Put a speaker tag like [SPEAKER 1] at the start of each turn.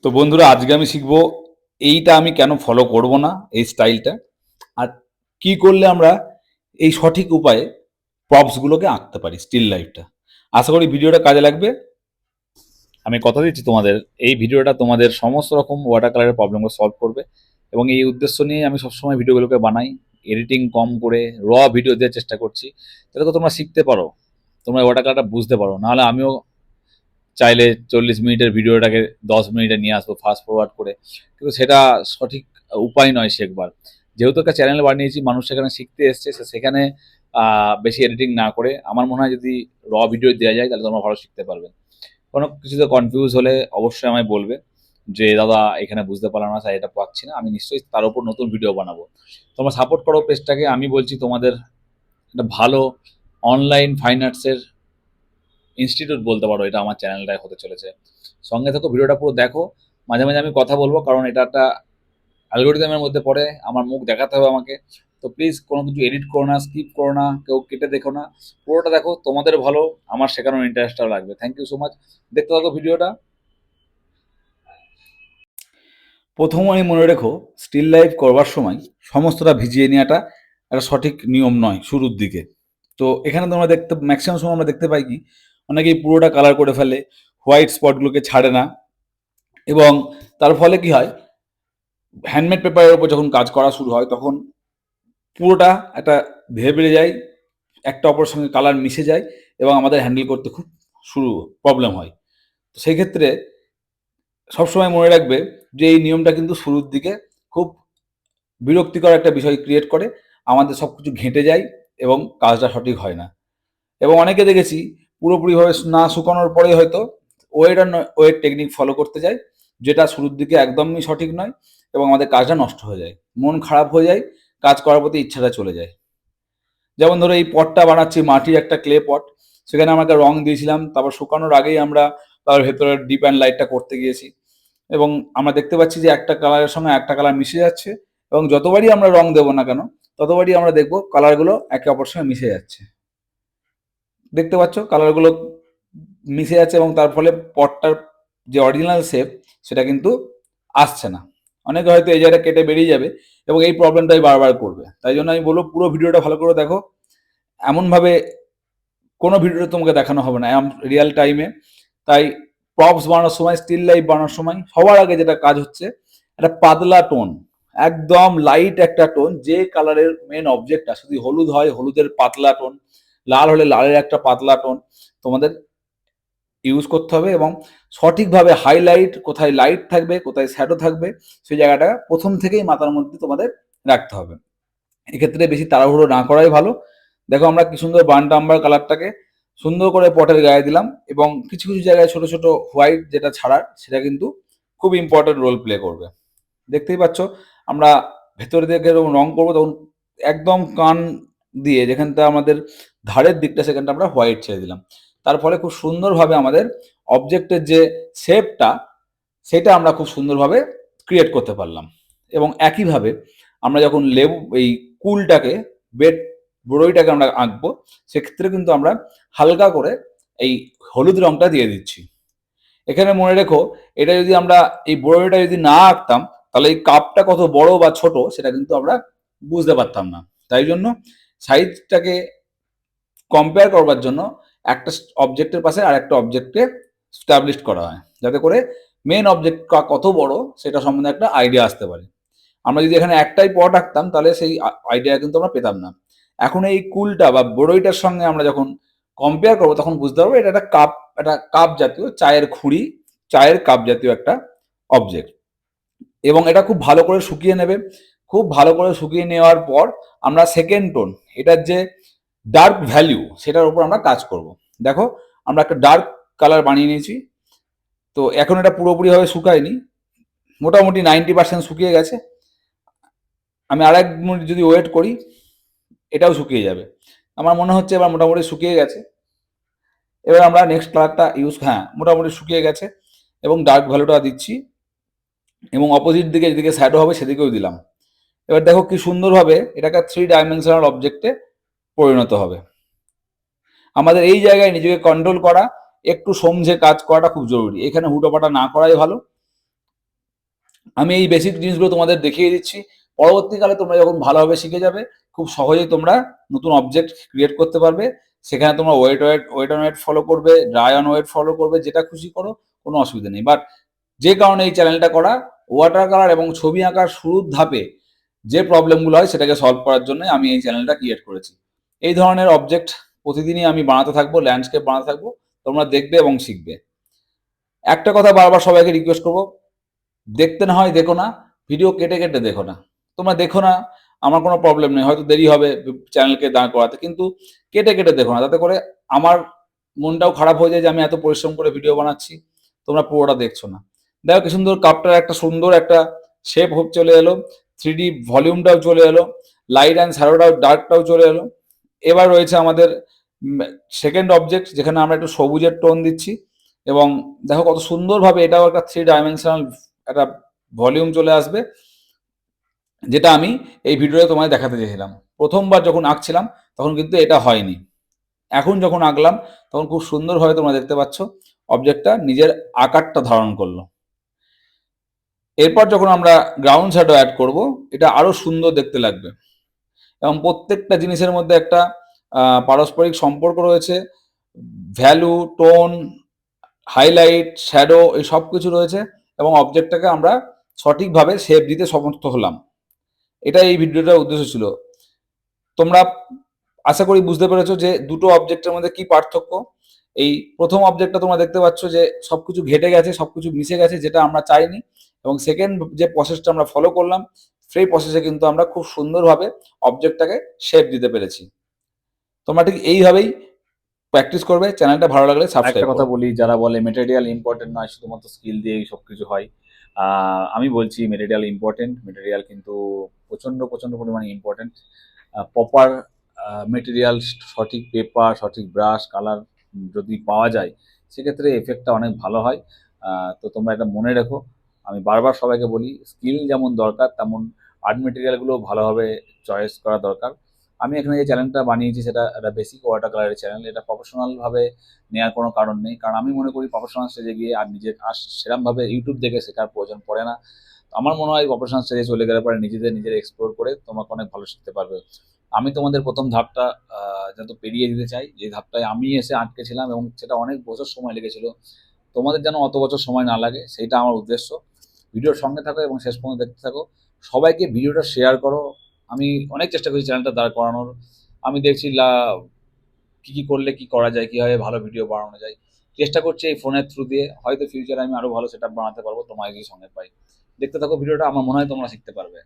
[SPEAKER 1] তো বন্ধুরা, আজকে আমি শিখবো এইটা আমি কেন ফলো করব না, এই স্টাইলটা, আর কি করলে আমরা এই সঠিক উপায়ে প্রপসগুলোকে আঁকতে পারি, স্টিল লাইফটা। আশা করি ভিডিওটা কাজে লাগবে। আমি কথা দিচ্ছি তোমাদের, এই ভিডিওটা তোমাদের সমস্ত রকম ওয়াটার কালারের প্রবলেমগুলো সলভ করবে, এবং এই উদ্দেশ্য নিয়ে আমি সবসময় ভিডিওগুলোকে বানাই। এডিটিং কম করে ভিডিও দেওয়ার চেষ্টা করছি, যাতে করে তোমরা শিখতে পারো, তোমরা ওয়াটার কালারটা বুঝতে পারো। নাহলে আমিও চাইলে 40 মিনিটের ভিডিওটাকে 10 মিনিটে নিয়ে আসবো ফাস্ট ফরওয়ার্ড করে, কিন্তু সেটা সঠিক উপায় নয় শেখবার। যেহেতু একটা চ্যানেল বানিয়েছি, মানুষ সেখানে শিখতে এসছে, সেখানে বেশি এডিটিং না করে আমার মনে হয় যদি ভিডিও দেওয়া যায় তাহলে তোমরা ভালো শিখতে পারবে। কোনো কিছুতে কনফিউজ হলে অবশ্যই আমায় বলবে যে দাদা এখানে বুঝতে পারলাম না, স্যার এটা পাচ্ছি না, আমি নিশ্চয়ই তার উপর নতুন ভিডিও বানাবো। তোমরা সাপোর্ট করো পেজটাকে। আমি বলছি তোমাদের একটা ভালো অনলাইন ফাইন আর্টসের ইনস্টিটিউট বলতে পারো, এটা আমার চ্যানেলটাই হতে চলেছে। সঙ্গে থাকো, ভিডিওটা পুরো দেখো। মাঝে মাঝে আমি কথা বলবো, কারণ এটা একটা অ্যালগোরিদমের মধ্যে পড়ে, আমার মুখ দেখাতে হবে আমাকে। তো প্লিজ কোনো কিছু এডিট করো না, স্কিপ করো না, কেউ কেটে দেখো না, পুরোটা দেখো। তোমাদের ভালো, আমার শেখানোর ইন্টারেস্টটাও লাগবে। Thank you so much. দেখতে থাকো ভিডিওটা। প্রথম আমি মনে রেখো, স্টিল লাইফ করবার সময় সমস্তটা ভিজিয়ে নেওয়াটা একটা সঠিক নিয়ম নয় শুরুর দিকে। তো এখানে তোমরা দেখতে, ম্যাক্সিমাম সময় আমরা দেখতে পাই কি, অনেকেই পুরোটা কালার করে ফেলে, হোয়াইট স্পটগুলোকে ছাড়ে না, এবং তার ফলে কি হয়, হ্যান্ডমেড পেপারের উপর যখন কাজ করা শুরু হয় তখন পুরোটা একটা ধেয়ে বেড়ে যায়, একটা অপরের সঙ্গে কালার মিশে যায়, এবং আমাদের হ্যান্ডেল করতে খুব প্রবলেম হয়। তো সেই ক্ষেত্রে সবসময় মনে রাখবে যে এই নিয়মটা কিন্তু শুরুর দিকে খুব বিরক্তিকর একটা বিষয় ক্রিয়েট করে, আমাদের সব কিছু ঘেঁটে যায় এবং কাজটা সঠিক হয় না। এবং অনেকে দেখেছি পুরোপুরিভাবে না শুকানোর পরে হয়তো ওয়েট আর ওয়েট টেকনিক ফলো করতে যায়, যেটা শুরুর দিকে একদমই সঠিক নয়, এবং আমাদের কাজটা নষ্ট হয়ে যায়, মন খারাপ হয়ে যায়, কাজ করার প্রতি ইচ্ছাটা চলে যায়। যেমন ধরো এই পটটা বানাচ্ছি, মাটির একটা ক্লে পট, সেখানে আমরা একটা রং দিয়েছিলাম, তারপর শুকানোর আগেই আমরা তার ভেতরে ডিপ অ্যান্ড লাইটটা করতে গিয়েছি, এবং আমরা দেখতে পাচ্ছি যে একটা কালারের সঙ্গে একটা কালার মিশে যাচ্ছে, এবং যতবারই আমরা রং দেবো না কেন ততবারই আমরা দেখবো কালারগুলো একে অপরের সঙ্গে মিশে যাচ্ছে। দেখতে পাচ্ছ কালারগুলো মিশে যাচ্ছে, এবং তার ফলে পটটার যে অরিজিনাল শেপ সেটা কিন্তু আসছে না। অনেকে হয়তো এই জায়গাটা কেটে বেরিয়ে যাবে এবং এই প্রবলেমটাই বারবার করবে। তাই জন্য আমি বলবো পুরো ভিডিওটা ভালো করে দেখো। এমনভাবে কোনো ভিডিওতে তোমাকে দেখানো হবে না রিয়েল টাইমে। তাই প্রপস বানানোর সময়, স্টিল লাইফ বানানোর সময় সবার আগে যেটা কাজ হচ্ছে, একটা পাতলা টোন, একদম লাইট একটা টোন, যে কালারের মেন অবজেক্টটা, যদি হলুদ হয় হলুদের পাতলা টোন, লাল হলে লালের একটা পাতলা টোন তোমাদের ইউজ করতে হবে, এবং সঠিকভাবে হাইলাইট, কোথায় লাইট থাকবে কোথায় শ্যাডো থাকবে সেই জায়গাটা প্রথম থেকেই মাথার মধ্যে তোমাদের রাখতে হবে। এক্ষেত্রে বেশি তাড়াহুড়ো না করাই ভালো। দেখো আমরা কি সুন্দর বার্ন আম্বার কালারটাকে সুন্দর করে পটের গায়ে দিলাম, এবং কিছু কিছু জায়গায় ছোট ছোট হোয়াইট যেটা ছাড়ার, সেটা কিন্তু খুব ইম্পর্টেন্ট রোল প্লে করবে। দেখতেই পাচ্ছ আমরা ভেতরে দিকে যখন রং করবো তখন একদম কান দিয়ে যেখানটা আমাদের ধারের দিকটা সেখানটা আমরা হোয়াইট ছেড়ে দিলাম। তার ফলে খুব সুন্দরভাবে আমাদের অবজেক্টের যে শেপটা সেটা আমরা খুব সুন্দরভাবে ক্রিয়েট করতে পারলাম। এবং একইভাবে আমরা যখন লেবু এই কুলটাকে, বেড বড়ইটাকে আমরা আঁকবো, সেক্ষেত্রে কিন্তু আমরা হালকা করে এই হলুদ রংটা দিয়ে দিচ্ছি। এখানে মনে রেখো, এটা যদি আমরা এই বড়ইটা যদি না আঁকতাম তাহলে এই কাপটা কত বড় বা ছোট সেটা কিন্তু আমরা বুঝতে পারতাম না। তাই জন্য সাইজটাকে কম্পেয়ার করবার জন্য একটা অবজেক্টের পাশে আর একটা অবজেক্টকে স্টাবলিশ করা হয়, যাতে করে মেন অবজেক্ট কত বড় সেটা সম্বন্ধে একটা আইডিয়া আসতে পারে। আমরা যদি এখানে একটাই পট আঁকতাম তাহলে সেই আইডিয়া কিন্তু আমরা পেতাম না। এখন এই কুলটা বা বড়ইটার সঙ্গে আমরা যখন কম্পেয়ার করবো তখন বুঝতে পারবো এটা একটা কাপ, একটা কাপ জাতীয়, চায়ের খুঁড়ি, চায়ের কাপ জাতীয় একটা অবজেক্ট। এবং এটা খুব ভালো করে শুকিয়ে নেবে। খুব ভালো করে শুকিয়ে নেওয়ার পর আমরা সেকেন্ড টোন, এটার যে ডার্ক ভ্যালু সেটার উপর আমরা কাজ করব। দেখো আমরা একটা ডার্ক কালার বানিয়ে নিয়েছি। তো এখন এটা পুরোপুরিভাবে শুকায়নি, মোটামুটি 90% শুকিয়ে গেছে। আমি আর 1 মিনিট যদি ওয়েট করি এটাও শুকিয়ে যাবে। আমার মনে হচ্ছে এবার মোটামুটি শুকিয়ে গেছে। এবার আমরা নেক্সট কালারটা ইউজ, হ্যাঁ মোটামুটি শুকিয়ে গেছে, এবং ডার্ক ভ্যালুটা দিচ্ছি, এবং অপোজিট দিকে যেদিকে শ্যাডো হবে সেদিকেও দিলাম। এবার দেখো কি সুন্দরভাবে এটাকে 3 ডাইমেনশনাল অবজেক্টে পরিণত হবে। আমাদের এই জায়গায় নিজেকে কন্ট্রোল করা, একটু সমঝে কাজ করাটা খুব জরুরি। এখানে হুটোপাটা না করাই ভালো। আমি এই বেসিক জিনিসগুলো তোমাদের দেখিয়ে দিচ্ছি। পরবর্তীকালে তোমরা যখন ভালোভাবে শিখে যাবে, খুব সহজেই তোমরা নতুন অবজেক্ট ক্রিয়েট করতে পারবে। সেখানে তোমরা ওয়েট অন ওয়েট ফলো করবে, ড্রাই অন ওয়েট ফলো করবে, যেটা খুশি করো, কোনো অসুবিধা নেই। বাট যে কারণে এই চ্যানেলটা করা, ওয়াটার কালার এবং ছবি আঁকার শুরুর ধাপে যে প্রবলেমগুলো হয় সেটাকে সলভ করার জন্য আমি এই চ্যানেলটা ক্রিয়েট করেছি। এই ধরনের অবজেক্ট প্রতিদিনই আমি বানাতে থাকবো, ল্যান্ডস্কেপ বানাতে থাকবো, তোমরা দেখবে এবং শিখবে। একটা কথা বারবার সবাইকে রিকোয়েস্ট করবো, দেখতে না হয় দেখো না, ভিডিও কেটে কেটে দেখো না। তোমরা দেখো না, আমার কোনো প্রবলেম নেই, হয়তো দেরি হবে চ্যানেলকে দাঁড় করাতে, কিন্তু কেটে কেটে দেখো না, তাতে করে আমার মনটাও খারাপ হয়ে যায় যে আমি এত পরিশ্রম করে ভিডিও বানাচ্ছি, তোমরা পুরোটা দেখছো না। দেখো কি সুন্দর কাপটার একটা সুন্দর একটা শেপ চলে এলো, 3D ভলিউমটাও চলে এলো, লাইট অ্যান্ড শ্যাডোটাও ডার্কটাও চলে এলো। এবার রয়েছে আমাদের সেকেন্ড অবজেক্ট, যেখানে আমরা একটু সবুজের টোন দিচ্ছি, এবং দেখো কত সুন্দরভাবে এটাও একটা 3 ডাইমেনশনাল একটা ভলিউম চলে আসবে, যেটা আমি এই ভিডিওতে তোমায় দেখাতে চেয়েছিলাম। প্রথমবার যখন আঁকছিলাম তখন কিন্তু এটা হয়নি, এখন যখন আঁকলাম তখন খুব সুন্দরভাবে তোমরা দেখতে পাচ্ছ অবজেক্টটা নিজের আকারটা ধারণ করলো। এরপর যখন আমরা গ্রাউন্ড শ্যাডো অ্যাড করব, এটা আরো সুন্দর দেখতে লাগবে, এবং প্রত্যেকটা জিনিসের মধ্যে একটা পারস্পরিক সম্পর্ক রয়েছে, ভ্যালু, টোন, হাইলাইট, শ্যাডো, এই সব কিছু রয়েছে, এবং অবজেক্টটাকে আমরা সঠিকভাবে শেপ দিতে সমর্থ হলাম। এটা এই ভিডিওটার উদ্দেশ্য ছিল। তোমরা আশা করি বুঝতে পেরেছো যে দুটো অবজেক্টের মধ্যে কি পার্থক্য। এই প্রথম অবজেক্টটা তোমরা দেখতে পাচ্ছ যে সবকিছু ঘেটে গেছে, সবকিছু মিশে গেছে, যেটা আমরা চাইনি, এবং সেকেন্ড যে প্রসেসটা আমরা ফলো করলাম, সেই প্রসেসে কিন্তু আমরা খুব সুন্দরভাবে অবজেক্টটাকে শেপ দিতে পেরেছি। তোমরা ঠিক এইভাবেই প্র্যাকটিস করবে। চ্যানেলটা ভালো লাগলে
[SPEAKER 2] একটা
[SPEAKER 1] সাবস্ক্রাইব
[SPEAKER 2] কথা
[SPEAKER 1] করো।
[SPEAKER 2] বলি, যারা বলে মেটেরিয়াল ইম্পর্টেন্ট নয়, শুধুমাত্র স্কিল দিয়েই সব কিছু হয়, আমি বলছি মেটেরিয়াল ইম্পর্টেন্ট। মেটেরিয়াল কিন্তু প্রচণ্ড প্রচণ্ড পরিমাণে ইম্পর্টেন্ট। প্রপার মেটেরিয়াল, সঠিক পেপার, সঠিক ব্রাশ, কালার যদি পাওয়া যায়, সেক্ষেত্রে এফেক্টটা অনেক ভালো হয়। তো তোমরা এটা মনে রেখো। আমি বারবার সবাইকে বলি, স্কিল যেমন দরকার, তেমন আর্ট মেটেরিয়ালগুলো ভালোভাবে চয়েস করা দরকার। আমি এখানে যে চ্যানেলটা বানিয়েছি সেটা একটা বেসিক ওয়াটার কালারের চ্যানেল। এটা প্রফেশনালভাবে নেওয়ার কোনো কারণ নেই, কারণ আমি মনে করি প্রফেশনাল স্টেজে গিয়ে আর নিজের আর সেরকমভাবে ইউটিউব দেখে শেখার প্রয়োজন পড়ে না। তো আমার মনে হয় প্রফেশনাল স্টেজে চলে গেলে পরে নিজের এক্সপ্লোর করে তোমাকে অনেক ভালো শিখতে পারবে। আমি তোমাদের প্রথম ধাপটা যত পেরিয়ে দিতে চাই, যে ধাপটায় আমি এসে আটকে ছিলাম, এবং সেটা অনেক বছর সময় লেগেছিল, তোমাদের যেন অত বছর সময় না লাগে, সেইটা আমার উদ্দেশ্য। ভিডিওর সঙ্গে থাকো এবং শেষ পর্যন্ত দেখতে থাকো। সবাইকে ভিডিওটা শেয়ার করো। আমি অনেক চেষ্টা করছি চ্যানেলটা দাঁড় করানোর। আমি দেখছি কি কি করলে কি করা যায়, কিভাবে ভালো ভিডিও বানানো যায়, চেষ্টা করছি এই ফোনের থ্রু দিয়ে। হয়তো ফিউচারে আমি আরো ভালো সেটআপ বানাতে পারবো, তোমায় যদি সঙ্গে পাই। দেখতে থাকো ভিডিওটা, আমার মনে হয় তোমরা শিখতে পারবে।